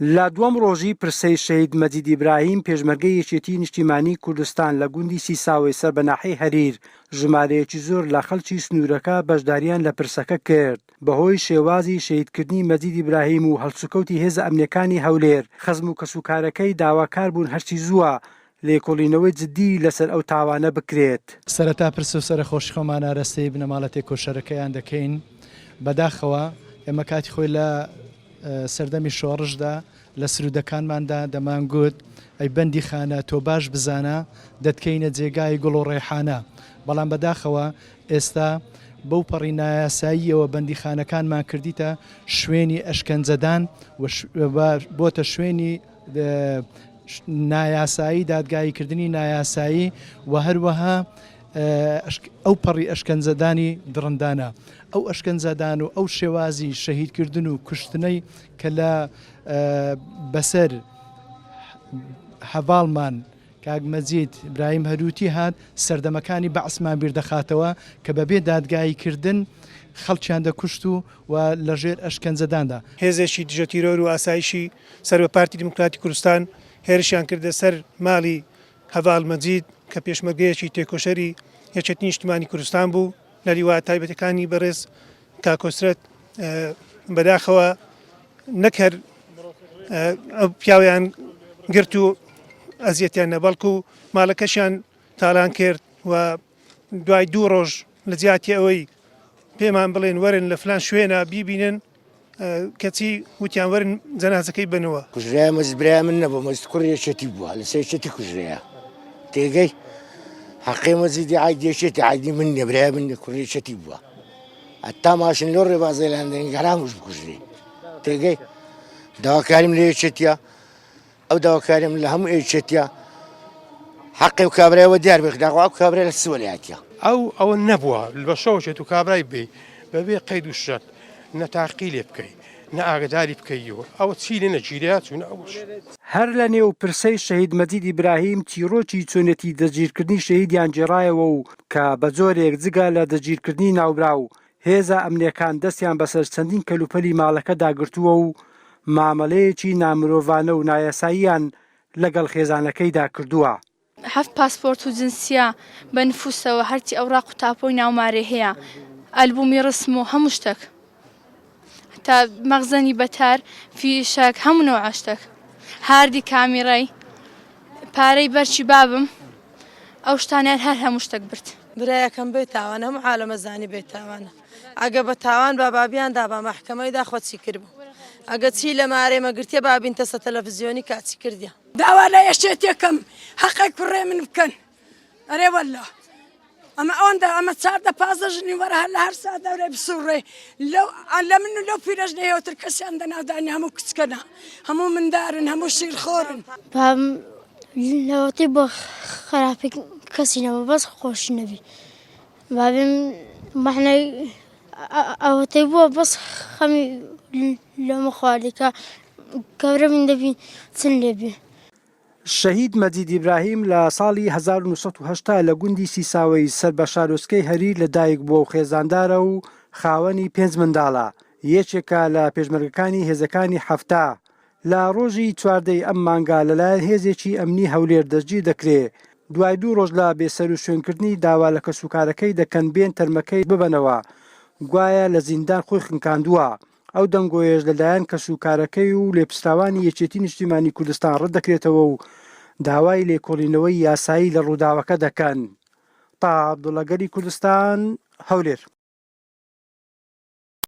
لە دووەم ڕۆژی پرسەی شەهید مەجید ئیبراهیم پێشمەرگەی یەکێتی نیشتیمانی کوردستان لە گوندی سیساوی سەر بە ناحیەی هەریر ژمارەیەکی زۆر لە خەڵکی سنوورەکە بەشداریان لە پرسەکە کرد بەهۆی شێوازی شەهیدکردنی مەجید ئیبراهیم و هەڵسوکەوتی هێزە ئەمنیەکانی هەولێر خزم و کەسوکارەکەی داواکار بوون هەرچی زووە لێکۆڵینەوەی جددی لەسەر ئەو تاوانە بکرێت. سەرەتا پرسە و سەرخۆشی خۆمان ئاراستەی بنەماڵەتی کۆشەرەکەیان دەکەین بەداخەوە ئێمە کاتی خۆی لە سەردەمی شۆڕشدا لە سرودەکانماندا دەمانگوت ئەی بەندی خانە تۆ باش بزانە دەتکەینە جێگای گوڵ و ڕێحانە بەڵام بەداخەوە ئێستا بەو پەڕی نایاساییەوە بەندیخانەکانمان کردیتە شوێنی ئەشکەنجەدان بۆتە شوێنی نایاسایی دادگاییکردنی نایاسایی و هەروەها ئەو پەڕی ئەشکەنجەدانی درڕندانە ئەو ئەشکەنجەدان و ئەو شێوازی شەهیدکردن و کوشتنەی کە لە بەسەر هەڤاڵمان کاک مەجید ئیبراهیم هەروتی هات سەردەمەکانی بەعسمان بیردەخاتەوە کە بەبێ دادگاییکردن خەڵکیان دەکوشت و لەژێر ئەشکەنجەداندا. هێزێکی دژە تیرۆر و ئاسایشی سەر بە پارتی دموکراتی کوردستان هێرشیان کردە سەر ماڵی هەڤاڵ مەجید کە پێشمەرگەیەکی تێکۆشەری یەکێتی نیشتیمانی کوردستان بوو لە لیوان تایبەتەکانی بەڕێز کاکۆسرەت بەداخەوە نەکرد ئەو پیاویان گرت و ئەزیەتیان نەبەڵکو و ماڵەکەشیان تاڵان کرد و دوای 2 ڕۆژ لە جیاتی ئەوەی پێمان بڵێن وەرن لە فلان شوێنە بیبینن کەچی وتیان وەرن جەنازەکەی بنەوە. کوژرای مەجید ئیبراهیم من نەبوو مەجید کوڕی یەکێتی بووە لە سەر یەکێتی کوژرایە تێگەی حەقی مەجیدی عایدی یەکێتی عایدی من نییە برای من کوڕی یەکێتی بووە هەتا ماشین لەو ڕێبازەی لاندنی گەرامش بکوژری تێگەی داواکاریم لە یەکێتیە ئەو داواکاریم لە هەموو یەکێتیە حەقی و کابرایەوە دیار بێخداغوا و کابرای لە سوەلایەتیە ئەوە نەبووە بە شەوشێت و کابرای بێ بەبێ قەید و شەرت نەتاقی لێ بکەیت نە ئاگداری بکەیەوە ئەوە چی لێ نەگیرات و نەوەش. هەر لە نێو پرسەی شەهید مەجید ئیبراهیم چیرۆکی چۆنێتی دەگیرکردنی شەهیدیان جێڕایەوە و کە بە جۆرێک جگە لە دەگیرکردنی ناوبراو هێزە ئەمنیەکان دەستیان بەسەر چەندین کەلوپەلی ماڵەکە داگرتووە و مامەڵەیەکی نامرۆڤانە و نایاساییان لەگەڵ خێزانەکەیدا کردووە. 7 پاسپۆرت و جنسیە بە نفوسەوە هەرچی ئەوراق و تاپۆی ناومارێ هەیە ئەلبومی ڕسم و هەموو شتێک تا مەغزەنی بەتار فیشک هەموو نەوە شتێک هاردی کامیڕای پارەی بەرچی بابم ئەو شتانیان هەر هەموو شتێک برد. برایەکەم بێت تاوان هەموو عالەمەزانی بێت تاوانە ئەگە بە تاوان بابیاندا بە مەحکەمەی داخۆچی کرد بوو ئەگە چی لە مارێمەگرتیە بابین تەسە تەلەڤیزیۆنی کاچی کردیە داوا لە یەشێتێکم حەقێک کوڕێ من بکەن ئەرێ وەلا ئەمە ئەوەندە ئەمە 4-15 ژنی وەرە هەر لە هەر سا دەورێ بسوڕێ لە من و لەو پیرەژ نەهێوتر کەسیان دەناودانی هەموو کچکەنە هەموو مندارن هەموو شیرخۆرن. بام لەوەتی بۆ خراپی کەسی نەبوو بەس خۆشی نەبی بابێم مەحنەی ئەوەتەی بووە بەس خەمی لەمە خواردێکە گەورە من دەبین چن لێبێ. شەهید مەجید ئیبراهیم لە ساڵی 1970 لە گوندی سیساوی سەر بە شارۆچکەی هەریر لەدایک بووە و خێزاندارە و خاوەنی 5 منداڵە یەکێکە لە پێشمەرگەکانی هێزەکانی هەفتە لە ڕۆژی 14 ئەم مانگا لەلایەن هێزێکی ئەمنی هەولێر دەستگیر دەکرێت دوای 2 ڕۆژ لە بێسەر و شوێنکردنی داوا لە کەسوکارەکەی دەکەن بێن تەرمەکەی ببەنەوە گوایە لە زیندان خۆی خنکاندووە. ئەو دەنگۆیەش لەلایەن کەسوکارەکەی و لێپستراوانی یەکێتی نیشتیمانی کوردستان ڕەت دەکرێتەوە و داوای لێکۆڵینەوەی یاسایی لە ڕووداوەکە دەکەن. تا عەبدوڵڵا گەلی کوردستان هەولێر.